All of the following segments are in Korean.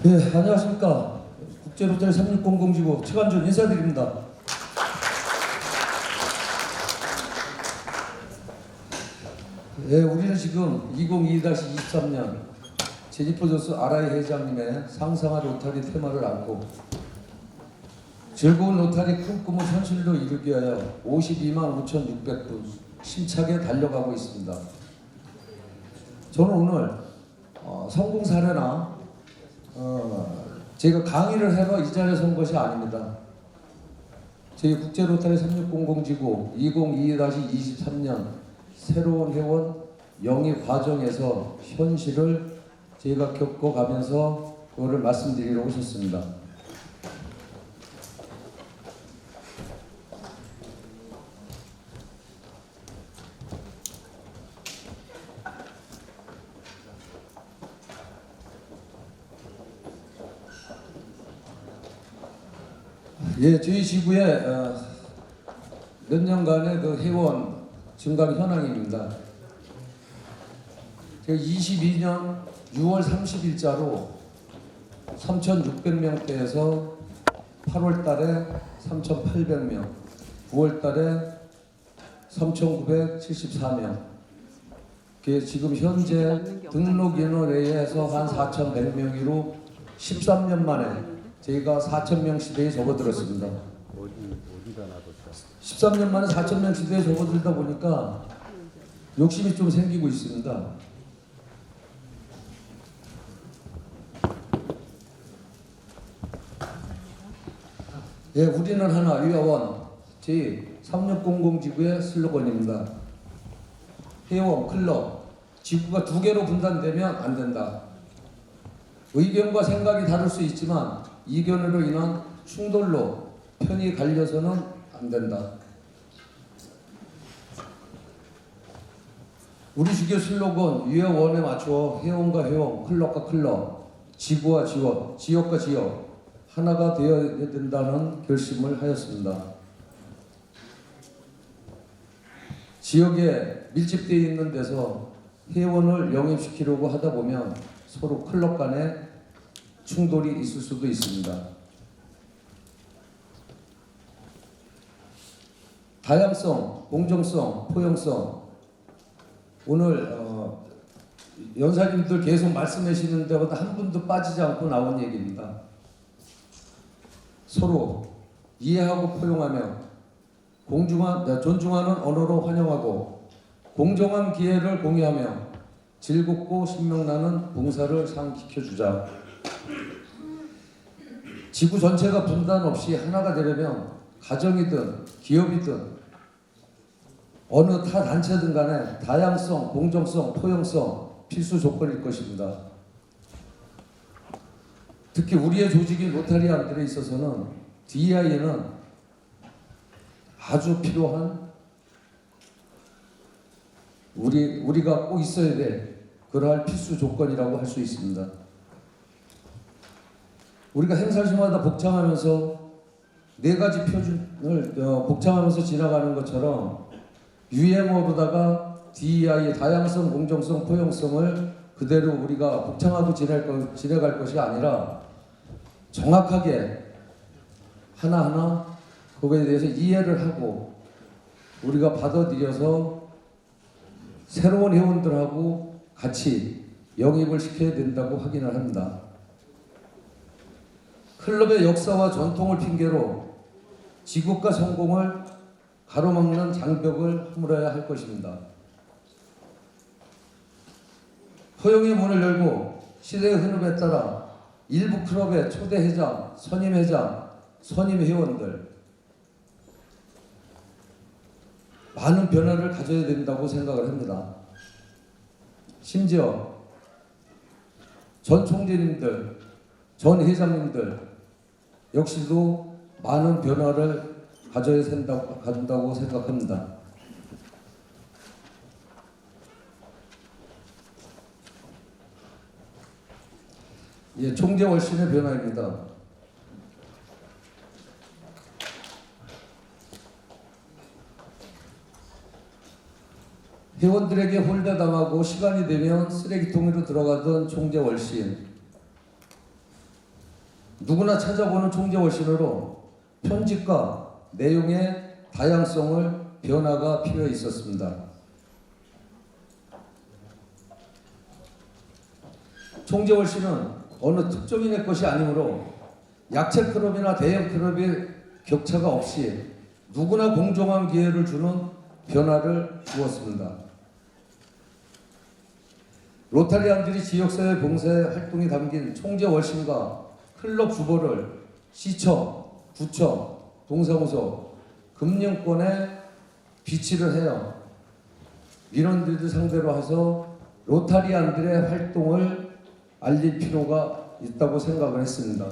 네, 안녕하십니까. 국제로터리 3600지구 최관준 인사드립니다. 네, 우리는 지금 2022-23년 제니퍼 존스 아라이 회장님의 상상한 로타리 테마를 안고 즐거운 로타리 꿈꿈을 현실로 이루기 위하여 52만 5,600분 힘차게 달려가고 있습니다. 저는 오늘 성공 사례나 제가 강의를 해서 이 자리에 선 것이 아닙니다. 저희 국제로타리 3600지구 2022-23년 새로운 회원 영입 과정에서 현실을 저희가 겪어가면서 그거를 말씀드리러 오셨습니다. 예, 저희 지구에 몇 년간의 그 회원 증가 현황입니다. 제가 22년 6월 30일자로 3,600명대에서 8월 달에 3,800명, 9월 달에 3,974명. 지금 현재 등록 인원에 의해서 한 4,100명으로 13년 만에 저희가 4,000명 시대에 접어들었습니다. 13년 만에 4,000명 시대에 접어들다 보니까 욕심이 좀 생기고 있습니다. 예, 우리는 하나, 위아원, 제3600 지구의 슬로건입니다. 회원, 클럽, 지구가 두 개로 분단되면 안 된다. 의견과 생각이 다를 수 있지만 이견으로 인한 충돌로 편이 갈려서는 안 된다. 우리 주교 슬로건 위아원에 맞추어 회원과 회원, 클럽과 클럽, 지구와 지역, 지역과 지역 하나가 되어야 된다는 결심을 하였습니다. 지역에 밀집되어 있는 데서 회원을 영입시키려고 하다 보면 서로 클럽 간에 충돌이 있을 수도 있습니다. 다양성, 공정성, 포용성 오늘 연사님들 계속 말씀하시는 데보다 한 분도 빠지지 않고 나온 얘기입니다. 서로 이해하고 포용하며 존중하는 언어로 환영하고 공정한 기회를 공유하며 즐겁고 신명나는 봉사를 상기켜주자. 지구 전체가 분단 없이 하나가 되려면 가정이든 기업이든 어느 타 단체든 간에 다양성, 공정성, 포용성 필수 조건일 것입니다. 특히 우리의 조직인 로타리안들에 있어서는 DEI는 아주 필요한 우리가 꼭 있어야 될 그러할 필수 조건이라고 할 수 있습니다. 우리가 행사시마다 복창하면서 네 가지 표준을 복창하면서 지나가는 것처럼 유행어로다가 DEI 다양성, 공정성, 포용성을 그대로 우리가 복창하고 지내갈 것이 아니라 정확하게 하나하나 그거에 대해서 이해를 하고 우리가 받아들여서 새로운 회원들하고 같이 영입을 시켜야 된다고 확인을 합니다. 클럽의 역사와 전통을 핑계로 지국가 성공을 가로막는 장벽을 허물어야 할 것입니다. 포용의 문을 열고 시대의 흐름에 따라 일부 클럽의 초대 회장, 선임 회장, 선임 회원들 많은 변화를 가져야 된다고 생각을 합니다. 심지어 전 총재님들, 전 회장님들 역시도 많은 변화를 가져야 된다고 생각합니다. 예, 총재 월신의 변화입니다. 회원들에게 홀대당하고 시간이 되면 쓰레기통으로 들어가던 총재 월신, 누구나 찾아보는 총재월신으로 편집과 내용의 다양성을 변화가 필요해 있었습니다. 총재월신은 어느 특정인의 것이 아니므로 약체 클럽이나 대형 클럽의 격차가 없이 누구나 공정한 기회를 주는 변화를 주었습니다. 로타리안들이 지역사회 봉사 활동이 담긴 총재월신과 클럽 주보를 시청, 구청, 동사무소, 금융권에 비치를 해요. 민원들을 상대로 해서 로타리안들의 활동을 알릴 필요가 있다고 생각을 했습니다.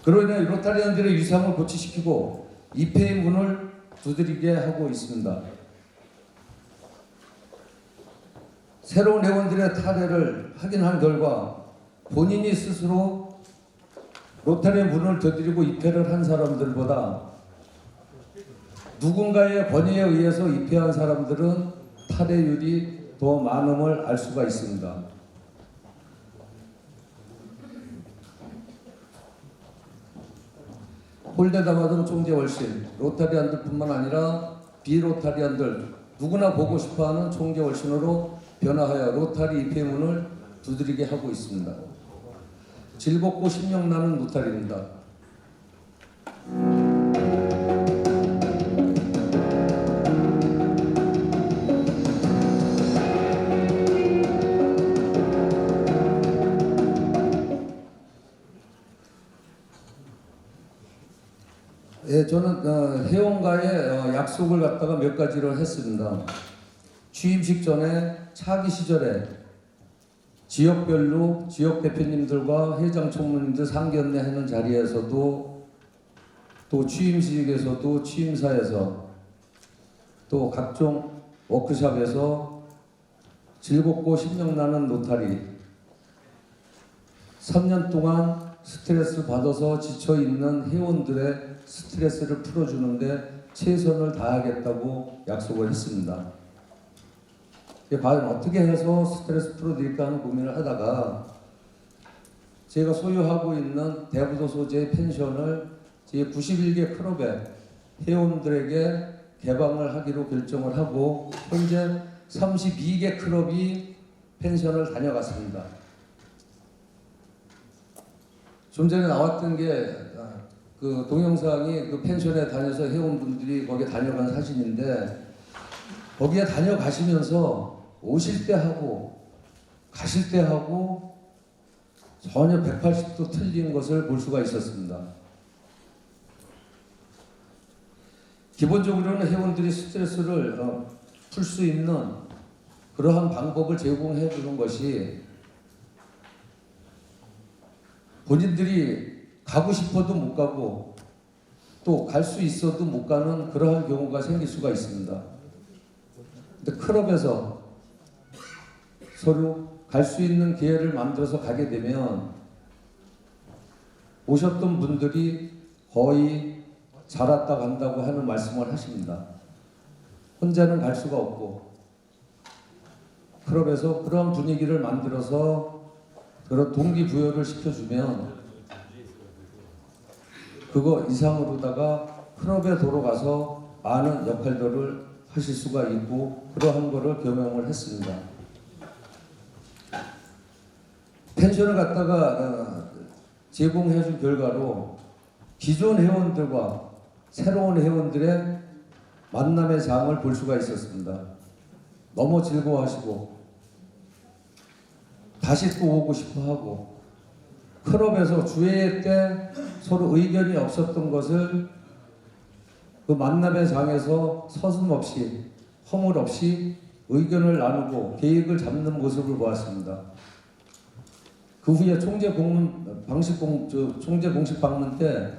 그러나 로타리안들의 위상을 고취시키고 입회의 문을 두드리게 하고 있습니다. 새로운 회원들의 탈회를 확인한 결과 본인이 스스로 로타리의 문을 두드리고 입회를 한 사람들보다 누군가의 권유에 의해서 입회한 사람들은 탈회율이 더 많음을 알 수가 있습니다. 홀대담하던 총재월신, 로타리안들뿐만 아니라 비로타리안들 누구나 보고 싶어하는 총재월신으로 변화하여 로타리 입회문을 두드리게 하고 있습니다. 즐겁고 신명나는 로타리입니다. 예, 저는 회원과의 약속을 갖다가 몇 가지를 했습니다. 취임식 전에 차기 시절에 지역별로 지역 대표님들과 회장 총무님들 상견례 하는 자리에서도 또 취임식에서도 취임사에서 또 각종 워크숍에서 즐겁고 신명나는 로타리 3년 동안 스트레스 받아서 지쳐있는 회원들의 스트레스를 풀어주는데 최선을 다하겠다고 약속을 했습니다. 과연 어떻게 해서 스트레스 풀어드릴까 하는 고민을 하다가 제가 소유하고 있는 대부도 소재의 펜션을 제 91개 클럽의 회원들에게 개방을 하기로 결정을 하고 현재 32개 클럽이 펜션을 다녀갔습니다. 좀 전에 나왔던 게 그 동영상이 그 펜션에 다녀서 회원분들이 거기에 다녀간 사진인데 거기에 다녀가시면서 오실 때 하고 가실 때 하고 전혀 180도 틀린 것을 볼 수가 있었습니다. 기본적으로는 회원들이 스트레스를 풀 수 있는 그러한 방법을 제공해 주는 것이 본인들이 가고 싶어도 못 가고 또 갈 수 있어도 못 가는 그러한 경우가 생길 수가 있습니다. 근데 클럽에서 서로 갈 수 있는 기회를 만들어서 가게 되면 오셨던 분들이 거의 잘 왔다 간다고 하는 말씀을 하십니다. 혼자는 갈 수가 없고 클럽에서 그런 분위기를 만들어서 그런 동기부여를 시켜주면 그거 이상으로다가 클럽에 돌아가서 많은 역할들을 하실 수가 있고 그러한 거를 경험을 했습니다. 펜션을 갖다가 제공해 준 결과로 기존 회원들과 새로운 회원들의 만남의 장을 볼 수가 있었습니다. 너무 즐거워하시고 다시 또 오고 싶어 하고 클럽에서 주회의 때 서로 의견이 없었던 것을 그 만남의 장에서 서슴없이 허물 없이 의견을 나누고 계획을 잡는 모습을 보았습니다. 그 후에 총재 공식 방문 때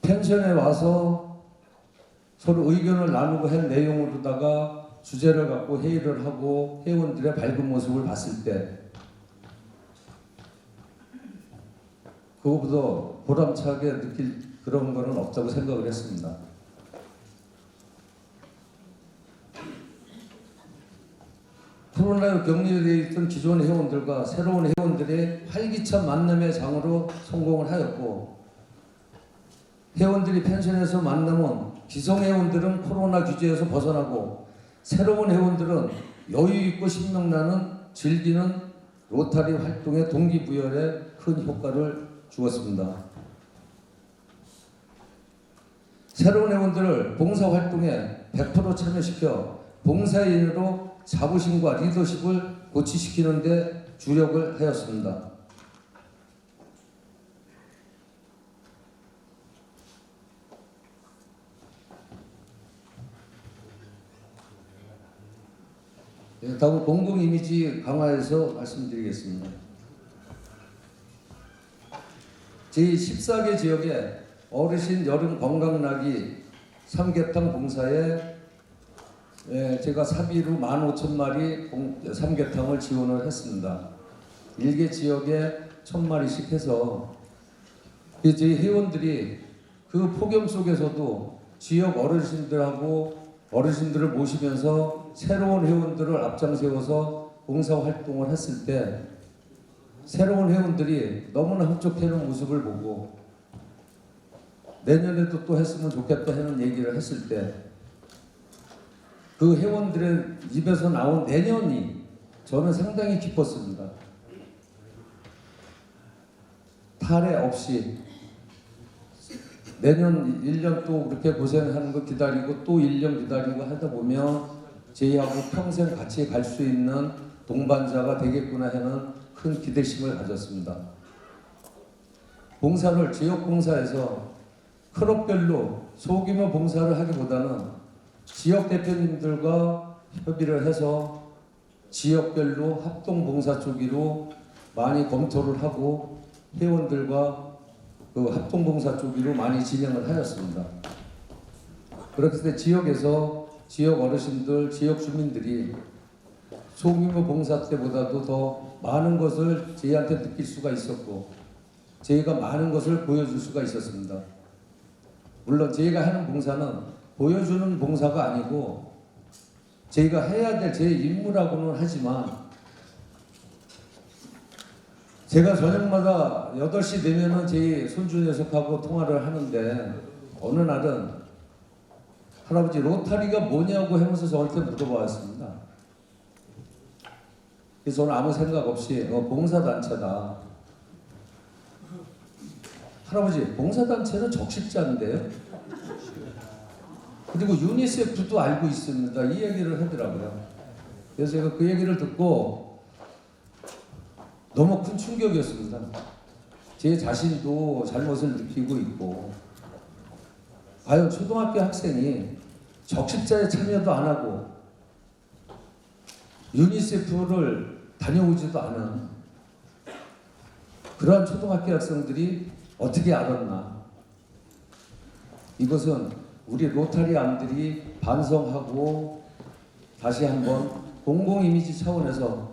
펜션에 와서 서로 의견을 나누고 한 내용으로다가 주제를 갖고 회의를 하고 회원들의 밝은 모습을 봤을 때 그거보다 보람차게 느낄 그런 거는 없다고 생각을 했습니다. 코로나로 격리되어 있던 기존 회원들과 새로운 회원들의 활기찬 만남의 장으로 성공을 하였고, 회원들이 펜션에서 만나면 기성 회원들은 코로나 규제에서 벗어나고, 새로운 회원들은 여유 있고 신명나는 즐기는 로타리 활동의 동기부여에 큰 효과를 주었습니다. 새로운 회원들을 봉사활동에 100% 참여시켜 봉사인으로 자부심과 리더십을 고취시키는 데 주력을 하였습니다. 다음 공공 이미지 강화에서 말씀드리겠습니다. 제14개 지역에 어르신 여름 건강나기 삼계탕 봉사에 제가 사비로 15,000마리 삼계탕을 지원을 했습니다. 1개 지역에 1,000마리씩 해서 저희 회원들이 그 폭염 속에서도 지역 어르신들을 모시면서 새로운 회원들을 앞장세워서 봉사활동을 했을 때 새로운 회원들이 너무나 흡족해하는 모습을 보고 내년에도 또 했으면 좋겠다 하는 얘기를 했을 때 그 회원들의 입에서 나온 내년이 저는 상당히 기뻤습니다. 탈해 없이 내년 1년 또 그렇게 고생하는 거 기다리고 또 1년 기다리고 하다 보면 저희하고 평생 같이 갈 수 있는 동반자가 되겠구나 하는 큰 기대심을 가졌습니다. 봉사를 지역 봉사에서 클럽별로 소규모 봉사를 하기보다는 지역 대표님들과 협의를 해서 지역별로 합동봉사 쪽으로 많이 검토를 하고 회원들과 그 합동봉사 쪽으로 많이 진행을 하였습니다. 그렇게 때 지역에서 지역 어르신들, 지역 주민들이 소규모 봉사 때보다도 더 많은 것을 저희한테 느낄 수가 있었고 저희가 많은 것을 보여줄 수가 있었습니다. 물론 저희가 하는 봉사는 보여주는 봉사가 아니고 저희가 해야 될 제 임무라고는 하지만 제가 저녁마다 8시 되면은 저희 손주 녀석하고 통화를 하는데 어느 날은 할아버지 로타리가 뭐냐고 하면서 저한테 물어보았습니다. 그래서 저는 아무 생각 없이 봉사단체다. 할아버지 봉사단체는 적십자인데요. 그리고 유니세프도 알고 있습니다. 이 얘기를 하더라고요. 그래서 제가 그 얘기를 듣고 너무 큰 충격이었습니다. 제 자신도 잘못을 느끼고 있고 과연 초등학교 학생이 적십자에 참여도 안 하고 유니세프를 다녀오지도 않은 그러한 초등학교 학생들이 어떻게 알았나. 이것은 우리 로타리안들이 반성하고 다시 한번 공공 이미지 차원에서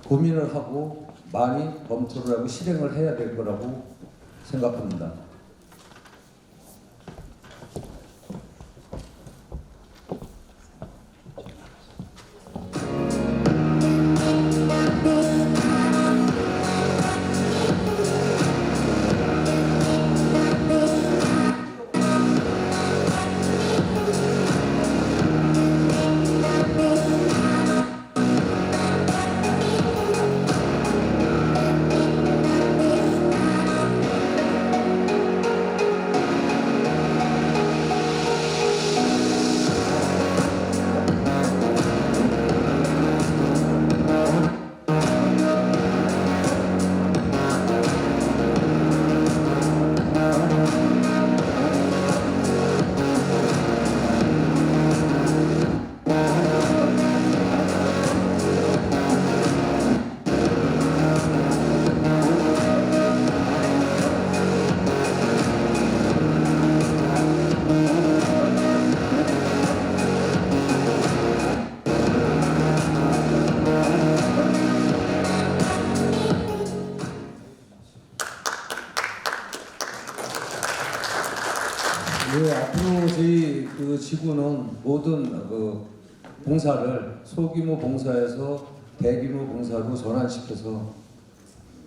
고민을 하고 많이 검토를 하고 실행을 해야 될 거라고 생각합니다. 네, 앞으로 저희 그 지구는 모든 봉사를 소규모 봉사에서 대규모 봉사로 전환시켜서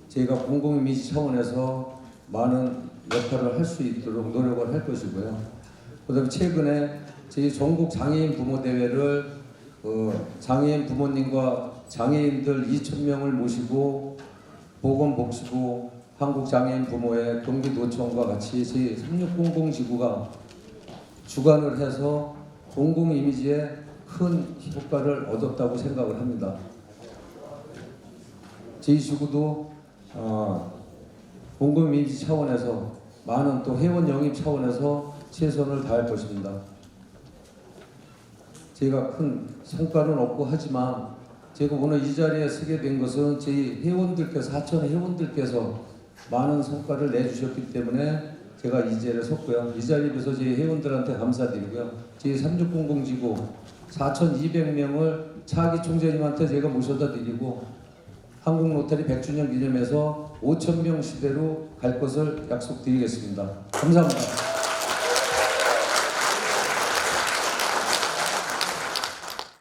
저희가 공공 이미지 차원에서 많은 역할을 할 수 있도록 노력을 할 것이고요. 그다음에 최근에 저희 전국 장애인 부모 대회를 장애인 부모님과 장애인들 2,000명을 모시고 보건복지부 한국장애인 부모회 경기도청과 같이 저희 3600 지구가 주관을 해서 공공 이미지에 큰 효과를 얻었다고 생각을 합니다. 저희 지구도 공공 이미지 차원에서 많은 또 회원 영입 차원에서 최선을 다할 것입니다. 저희가 큰 성과는 없고 하지만 제가 오늘 이 자리에 서게 된 것은 저희 회원들께서 하천 회원들께서 많은 성과를 내주셨기 때문에 제가 이 자리에 섰고요. 이 자리에서 저희 회원들한테 감사드리고요. 저희 3600 지구 4,200명을 차기 총재님한테 제가 모셔다 드리고 한국 로터리 100주년 기념해서 5,000명 시대로 갈 것을 약속드리겠습니다. 감사합니다.